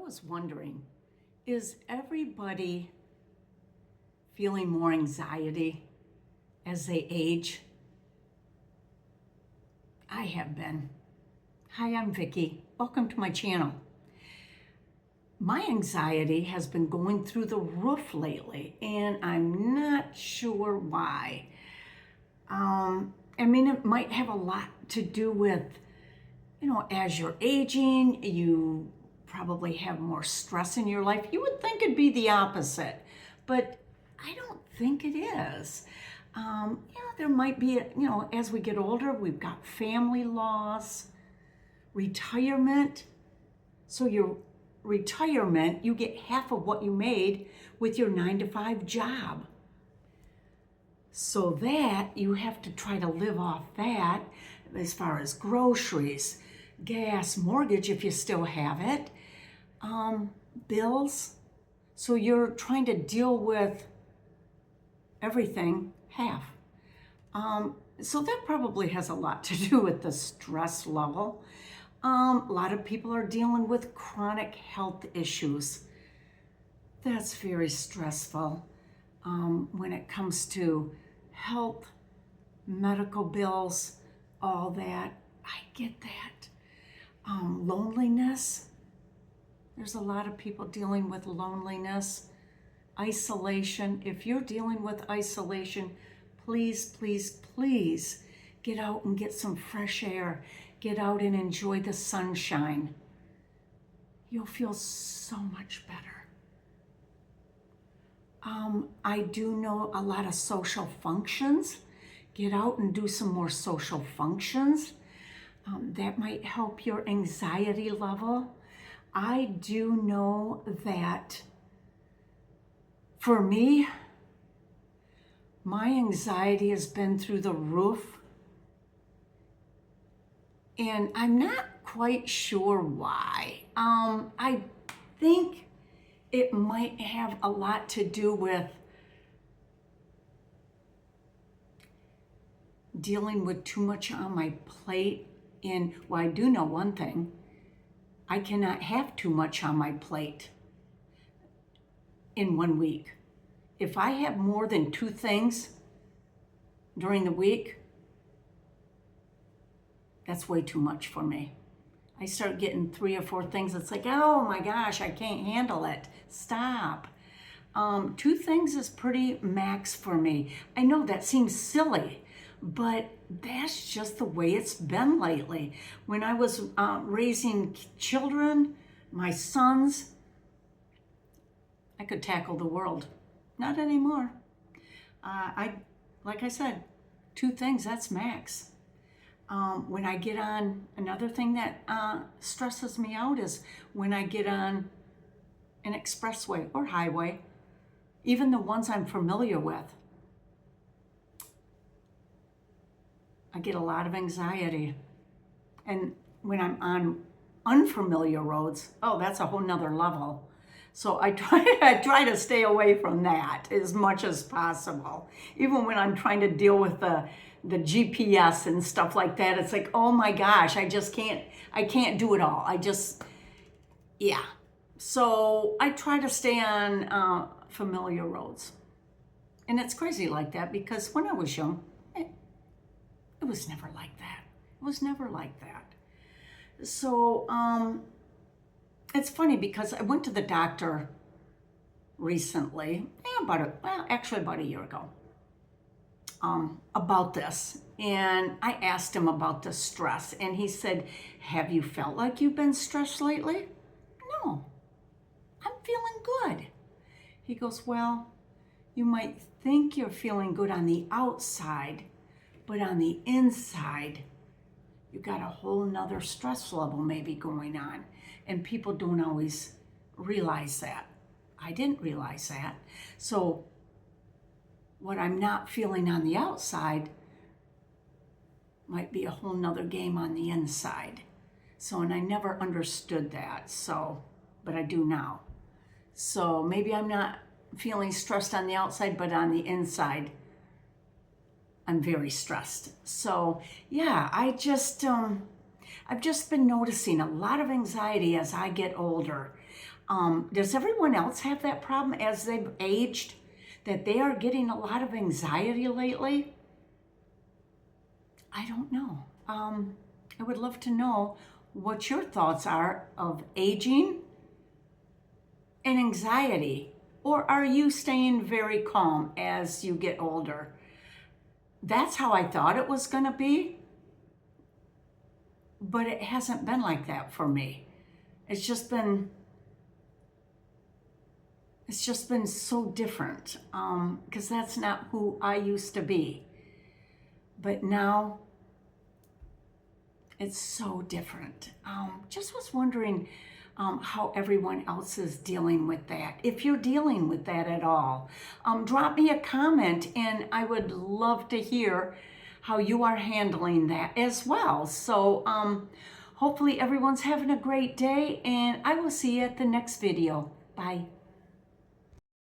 was wondering, is everybody feeling more anxiety as they age? I have been. Hi, I'm Vicki. Welcome to my channel. My anxiety has been going through the roof lately, and I'm not sure why. It might have a lot to do with, as you're aging, you probably have more stress in your life. You would think it'd be the opposite, but I don't think it is. There might be, as we get older, we've got family loss, retirement. So your retirement, you get half of what you made with your 9-to-5 job. So that you have to try to live off that as far as groceries, gas, mortgage if you still have it, bills. So you're trying to deal with everything half. So that probably has a lot to do with the stress level. A lot of people are dealing with chronic health issues. That's very stressful when it comes to health, medical bills, all that. I get that. Loneliness. There's a lot of people dealing with loneliness. Isolation. If you're dealing with isolation, please, please, please get out and get some fresh air. Get out and enjoy the sunshine. You'll feel so much better. I do know a lot of social functions. Get out and do some more social functions. That might help your anxiety level. I do know that for me, my anxiety has been through the roof, and I'm not quite sure why. I think it might have a lot to do with dealing with too much on my plate. And well, I do know one thing. I cannot have too much on my plate in 1 week. If I have more than 2 things during the week, that's way too much for me. I start getting 3 or 4 things. It's like, oh my gosh, I can't handle it. Stop. 2 things is pretty max for me. I know that seems silly, but that's just the way it's been lately. When I was raising children, my sons, I could tackle the world. Not anymore. Like I said, 2 things, that's max. When I get on, another thing that stresses me out is when I get on an expressway or highway, even the ones I'm familiar with. I get a lot of anxiety. And when I'm on unfamiliar roads, oh, that's a whole nother level. So I try to stay away from that as much as possible. Even when I'm trying to deal with the GPS and stuff like that, it's like, oh my gosh, I can't do it all. Yeah. So I try to stay on familiar roads. And it's crazy like that because when I was young, it was never like that. It was never like that. So it's funny because I went to the doctor recently, about a year ago, about this. And I asked him about the stress. And he said, have you felt like you've been stressed lately? No, I'm feeling good. He goes, well, you might think you're feeling good on the outside, but on the inside, you got a whole nother stress level maybe going on. And people don't always realize that. I didn't realize that. So what I'm not feeling on the outside might be a whole nother game on the inside. So, and I never understood that. So, but I do now. So maybe I'm not feeling stressed on the outside, but on the inside, I'm very stressed. So yeah, I've just been noticing a lot of anxiety as I get older. Does everyone else have that problem as they've aged, that they are getting a lot of anxiety lately? I don't know. I would love to know what your thoughts are of aging and anxiety. Or are you staying very calm as you get older? That's how I thought it was going to be, but it hasn't been like that for me. It's just been so different, because that's not who I used to be. But now it's so different. Just was wondering how everyone else is dealing with that. If you're dealing with that at all, drop me a comment, and I would love to hear how you are handling that as well. So hopefully everyone's having a great day, and I will see you at the next video. Bye.